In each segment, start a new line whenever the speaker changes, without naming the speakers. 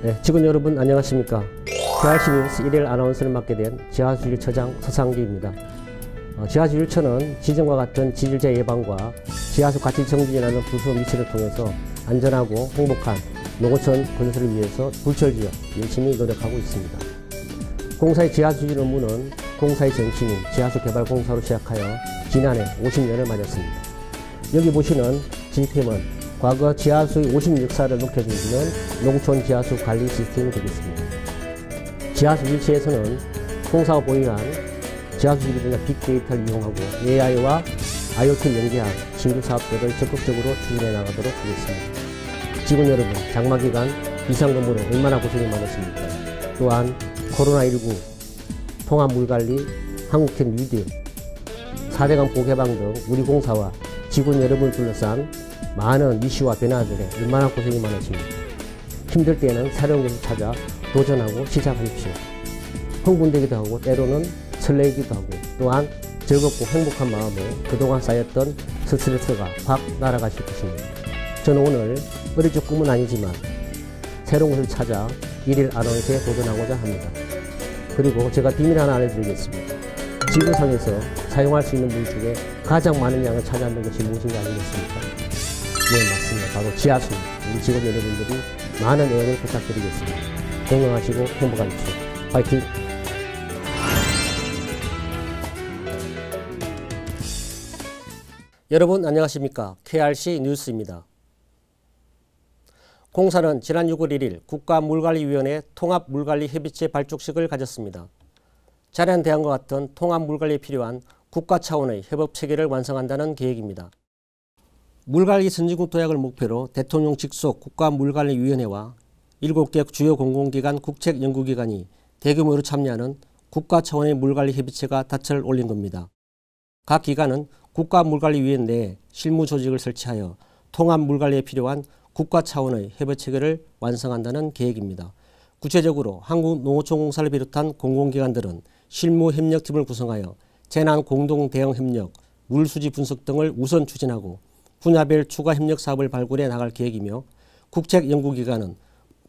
네, 직원 여러분 안녕하십니까. KRC 뉴스 1일 아나운서를 맡게 된 지하수질처장 서상기입니다. 지하수질처는 지진과 같은 지질재 예방과 지하수 가치 정진이라는 부수 미션을 통해서 안전하고 행복한 농어촌 건설을 위해서 불철지어 열심히 노력하고 있습니다. 공사의 지하수질 업무는 공사의 정신인 지하수개발공사로 시작하여 지난해 50년을 맞았습니다. 여기 보시는 GPM은 과거 지하수의 50 역사를 높여주는 농촌 지하수 관리 시스템이 되겠습니다. 지하수 일체에서는 공사가 보유한 지하수 기술이나 빅데이터를 이용하고 AI와 IoT를 연계한 신규 사업들을 적극적으로 추진해 나가도록 하겠습니다. 직원 여러분, 장마기간 비상근무로 얼마나 고생이 많으십니까? 또한 코로나19, 통합물관리, 한국형 뉴딜, 4대강 보개방 등 우리 공사와 직원 여러분을 둘러싼 많은 이슈와 변화들에 얼마나 고생이 많으십니까? 힘들 때에는 새로운 것을 찾아 도전하고 시작하십시오. 흥분되기도 하고 때로는 설레기도 하고 또한 즐겁고 행복한 마음에 그동안 쌓였던 스트레스가 확 날아가실 것입니다. 저는 오늘 어릴 적 꿈은 아니지만 새로운 것을 찾아 일일 아나운서에 도전하고자 합니다. 그리고 제가 비밀 하나 알려드리겠습니다. 지구상에서 사용할 수 있는 물 중에 가장 많은 양을 차지하는 것이 무엇인지 아시겠습니까? 네, 맞습니다. 바로 지하수입니다. 우리 직원 여러분들이 많은 애용을 부탁드리겠습니다. 건강하시고 행복하십시오. 화이팅! 여러분 안녕하십니까. KRC 뉴스입니다. 공사는 지난 6월 1일 국가물관리위원회 통합물관리협의체 발족식을 가졌습니다. 자세한 대안과 같은 통합물관리에 필요한 국가 차원의 협업체계를 완성한다는 계획입니다. 물관리 선진국 도약을 목표로 대통령 직속 국가물관리위원회와 7개 주요 공공기관 국책연구기관이 대규모로 참여하는 국가 차원의 물관리 협의체가 닻을 올린 겁니다. 각 기관은 국가물관리위원회 내에 실무조직을 설치하여 통합물관리에 필요한 국가 차원의 협의체계를 완성한다는 계획입니다. 구체적으로 한국농어촌공사를 비롯한 공공기관들은 실무협력팀을 구성하여 재난 공동대응협력, 물수지 분석 등을 우선 추진하고 분야별 추가 협력 사업을 발굴해 나갈 계획이며 국책연구기관은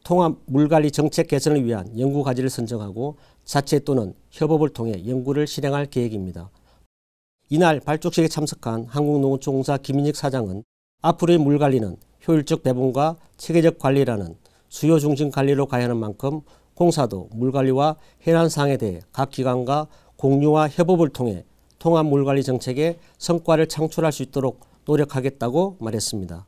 통합물관리 정책 개선을 위한 연구과제를 선정하고 자체 또는 협업을 통해 연구를 실행할 계획입니다. 이날 발족식에 참석한 한국농어촌공사 김인익 사장은 앞으로의 물관리는 효율적 배분과 체계적 관리라는 수요 중심 관리로 가야 하는 만큼 공사도 물관리와 해난사항에 대해 각 기관과 공유와 협업을 통해 통합물관리 정책의 성과를 창출할 수 있도록 노력하겠다고 말했습니다.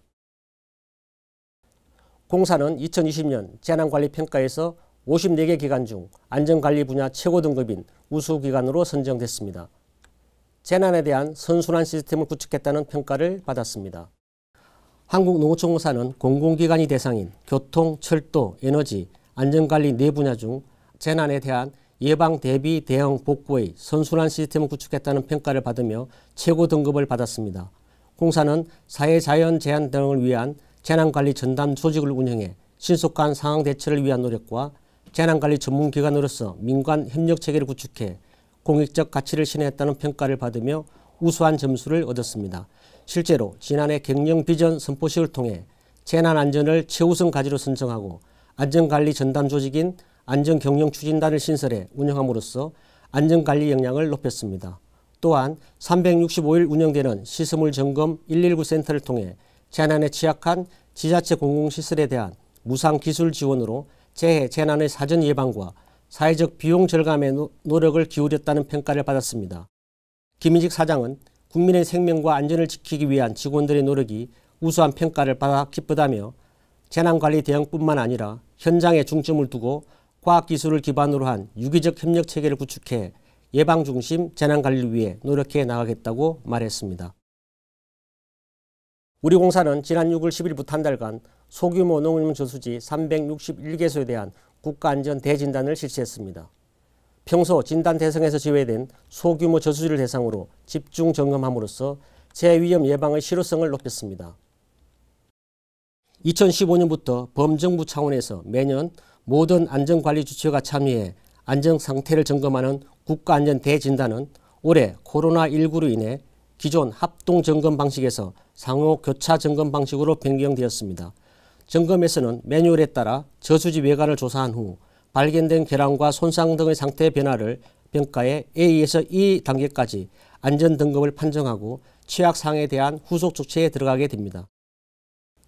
공사는 2020년 재난관리평가에서 54개 기관 중 안전관리 분야 최고 등급인 우수기관으로 선정됐습니다. 재난에 대한 선순환 시스템을 구축했다는 평가를 받았습니다. 한국농어촌공사는 공공기관이 대상인 교통, 철도, 에너지, 안전관리 4분야 중 재난에 대한 예방, 대비, 대응, 복구의 선순환 시스템을 구축했다는 평가를 받으며 최고 등급을 받았습니다. 공사는 사회자연 재난 등을 위한 재난관리 전담 조직을 운영해 신속한 상황 대처를 위한 노력과 재난관리 전문기관으로서 민관 협력체계를 구축해 공익적 가치를 실현했다는 평가를 받으며 우수한 점수를 얻었습니다. 실제로 지난해 경영 비전 선포식을 통해 재난안전을 최우선 과제로 선정하고 안전관리 전담 조직인 안전경영추진단을 신설해 운영함으로써 안전관리 역량을 높였습니다. 또한 365일 운영되는 시설물 점검 119 센터를 통해 재난에 취약한 지자체 공공시설에 대한 무상기술 지원으로 재해 재난의 사전 예방과 사회적 비용 절감에 노력을 기울였다는 평가를 받았습니다. 김인식 사장은 국민의 생명과 안전을 지키기 위한 직원들의 노력이 우수한 평가를 받아 기쁘다며 재난관리 대응뿐만 아니라 현장에 중점을 두고 과학기술을 기반으로 한 유기적 협력체계를 구축해 예방중심 재난관리를 위해 노력해 나가겠다고 말했습니다. 우리 공사는 지난 6월 10일부터 한 달간 소규모 농림 저수지 361개소에 대한 국가안전 대진단을 실시했습니다. 평소 진단 대상에서 제외된 소규모 저수지를 대상으로 집중 점검함으로써 재위험 예방의 실효성을 높였습니다. 2015년부터 범정부 차원에서 매년 모든 안전관리 주체가 참여해 안전 상태를 점검하는 국가안전 대진단은 올해 코로나19로 인해 기존 합동점검 방식에서 상호 교차 점검 방식으로 변경되었습니다. 점검에서는 매뉴얼에 따라 저수지 외관을 조사한 후 발견된 결함과 손상 등의 상태 변화를 평가해 A에서 E 단계까지 안전 등급을 판정하고 취약 사항에 대한 후속 조치에 들어가게 됩니다.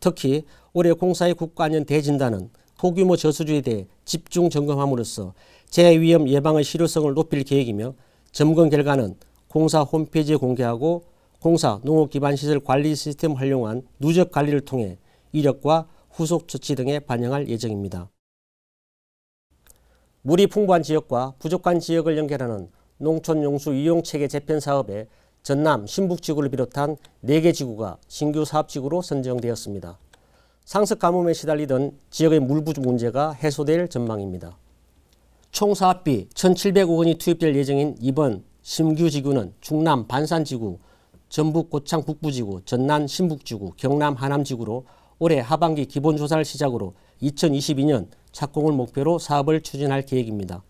특히 올해 공사의 국가안전 대진단은 소규모 저수지에 대해 집중 점검함으로써 재위험 예방의 실효성을 높일 계획이며 점검 결과는 공사 홈페이지에 공개하고 공사 농업기반시설 관리 시스템 활용한 누적 관리를 통해 이력과 후속 조치 등에 반영할 예정입니다. 물이 풍부한 지역과 부족한 지역을 연결하는 농촌용수 이용체계 재편 사업에 전남 신북지구를 비롯한 4개 지구가 신규 사업지구로 선정되었습니다. 상습 가뭄에 시달리던 지역의 물 부족 문제가 해소될 전망입니다. 총 사업비 1,700억 원이 투입될 예정인 이번 신규 지구는 충남 반산지구, 전북 고창 북부지구, 전남 신북지구, 경남 하남지구로 올해 하반기 기본조사를 시작으로 2022년 착공을 목표로 사업을 추진할 계획입니다.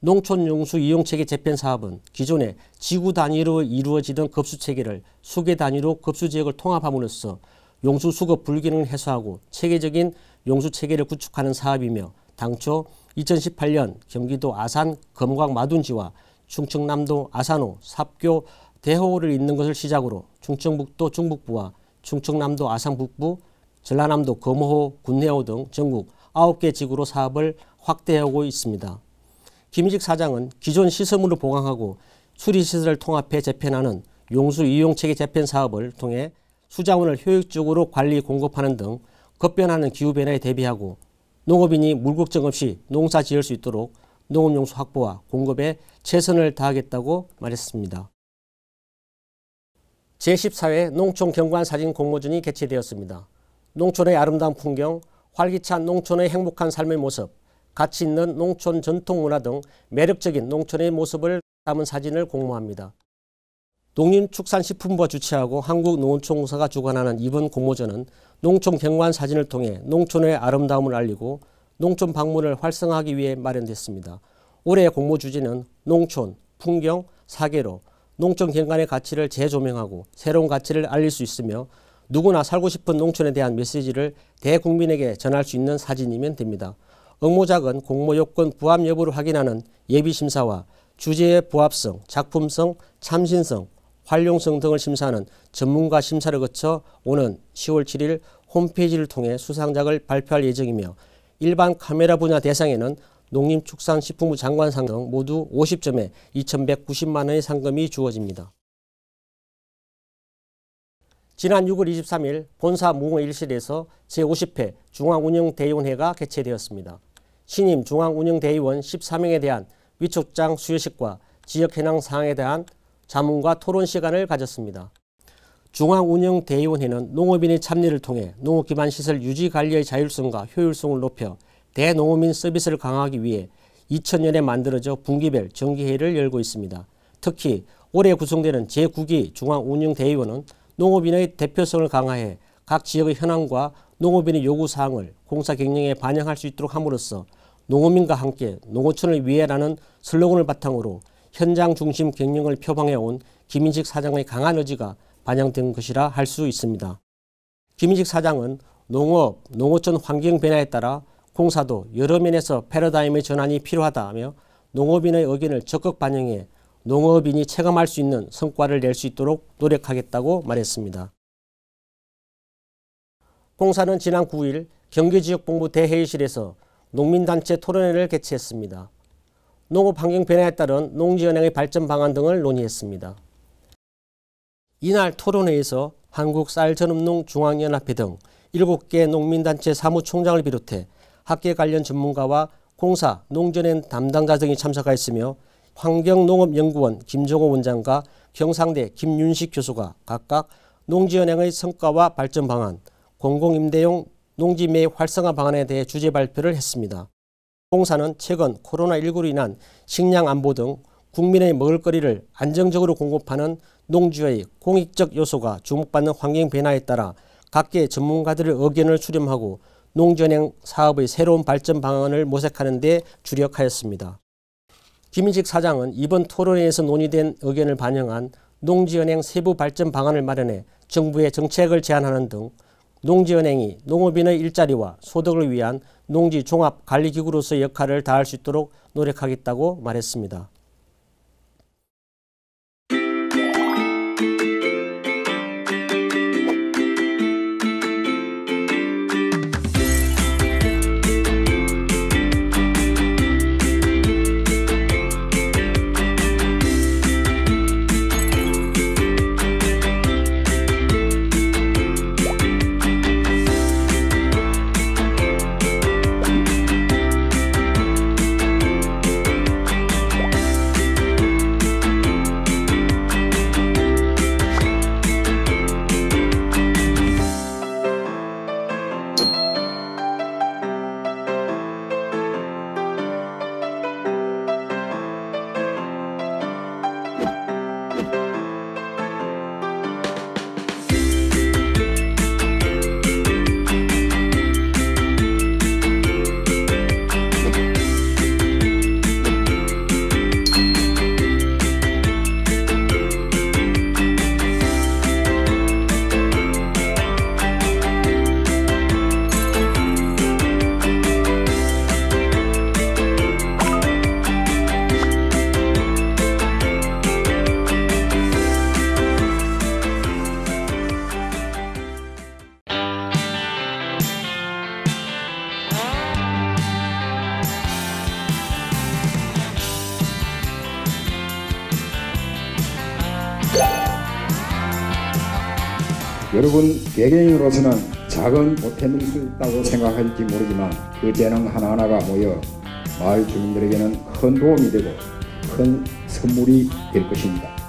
농촌용수 이용체계 재편 사업은 기존에 지구 단위로 이루어지던 급수체계를 수계 단위로 급수지역을 통합함으로써 용수 수급 불균형을 해소하고 체계적인 용수체계를 구축하는 사업이며 당초 2018년 경기도 아산 검광 마둔지와 충청남도 아산호, 삽교, 대호를 잇는 것을 시작으로 충청북도 중북부와 충청남도 아산 북부, 전라남도 검호호, 군내호 등 전국 9개 지구로 사업을 확대하고 있습니다. 김희직 사장은 기존 시설물을 보강하고 수리시설을 통합해 재편하는 용수 이용체계 재편 사업을 통해 수자원을 효율적으로 관리 공급하는 등 급변하는 기후변화에 대비하고 농업인이 물 걱정 없이 농사 지을 수 있도록 농업용수 확보와 공급에 최선을 다하겠다고 말했습니다. 제14회 농촌 경관사진 공모전이 개최되었습니다. 농촌의 아름다운 풍경, 활기찬 농촌의 행복한 삶의 모습, 가치 있는 농촌 전통문화 등 매력적인 농촌의 모습을 담은 사진을 공모합니다. 농림축산식품부가 주최하고 한국농촌공사가 주관하는 이번 공모전은 농촌 경관 사진을 통해 농촌의 아름다움을 알리고 농촌 방문을 활성화하기 위해 마련됐습니다. 올해의 공모 주제는 농촌, 풍경, 사계로 농촌 경관의 가치를 재조명하고 새로운 가치를 알릴 수 있으며 누구나 살고 싶은 농촌에 대한 메시지를 대국민에게 전할 수 있는 사진이면 됩니다. 응모작은 공모 요건 부합 여부를 확인하는 예비심사와 주제의 부합성, 작품성, 참신성, 활용성 등을 심사하는 전문가 심사를 거쳐 오는 10월 7일 홈페이지를 통해 수상작을 발표할 예정이며 일반 카메라 분야 대상에는 농림축산식품부 장관상 등 모두 50점에 2,190만 원의 상금이 주어집니다. 지난 6월 23일 본사 무궁화일실에서 제50회 중앙운영대의원회가 개최되었습니다. 신임 중앙운영대의원 14명에 대한 위촉장 수여식과 지역 현황 사항에 대한 자문과 토론 시간을 가졌습니다. 중앙운영대의원회는 농업인의 참여를 통해 농업기반시설 유지관리의 자율성과 효율성을 높여 대농업인 서비스를 강화하기 위해 2000년에 만들어져 분기별 정기회의를 열고 있습니다. 특히 올해 구성되는 제9기 중앙운영대의원은 농업인의 대표성을 강화해 각 지역의 현황과 농업인의 요구사항을 공사 경영에 반영할 수 있도록 함으로써 농업인과 함께 농어촌을 위해라는 슬로건을 바탕으로 현장 중심 경영을 표방해온 김인식 사장의 강한 의지가 반영된 것이라 할 수 있습니다. 김인식 사장은 농업, 농어촌 환경 변화에 따라 공사도 여러 면에서 패러다임의 전환이 필요하다며 농업인의 의견을 적극 반영해 농업인이 체감할 수 있는 성과를 낼 수 있도록 노력하겠다고 말했습니다. 공사는 지난 9일 경기지역본부 대회의실에서 농민단체 토론회를 개최했습니다. 농업 환경 변화에 따른 농지현황의 발전 방안 등을 논의했습니다. 이날 토론회에서 한국쌀전업농중앙연합회 등 7개 농민단체 사무총장을 비롯해 학계 관련 전문가와 공사, 농전행 담당자 등이 참석하였으며 환경농업연구원 김종호 원장과 경상대 김윤식 교수가 각각 농지현황의 성과와 발전 방안, 공공임대용 농지매입 활성화 방안에 대해 주제 발표를 했습니다. 공사는 최근 코로나19로 인한 식량 안보 등 국민의 먹을거리를 안정적으로 공급하는 농지의 공익적 요소가 주목받는 환경 변화에 따라 각계 전문가들의 의견을 수렴하고 농지현행 사업의 새로운 발전 방안을 모색하는 데 주력하였습니다. 김인식 사장은 이번 토론회에서 논의된 의견을 반영한 농지현행 세부 발전 방안을 마련해 정부에 정책을 제안하는 등 농지은행이 농업인의 일자리와 소득을 위한 농지종합관리기구로서의 역할을 다할 수 있도록 노력하겠다고 말했습니다.
여러분 개개인으로서는 작은 보탬일 수 있다고 생각할지 모르지만 그 재능 하나하나가 모여 마을 주민들에게는 큰 도움이 되고 큰 선물이 될 것입니다.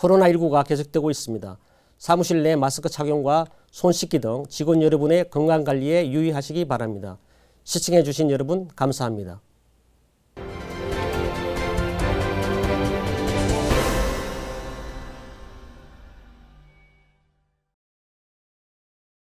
코로나19가 계속되고 있습니다. 사무실 내 마스크 착용과 손 씻기 등 직원 여러분의 건강관리에 유의하시기 바랍니다. 시청해 주신 여러분 감사합니다.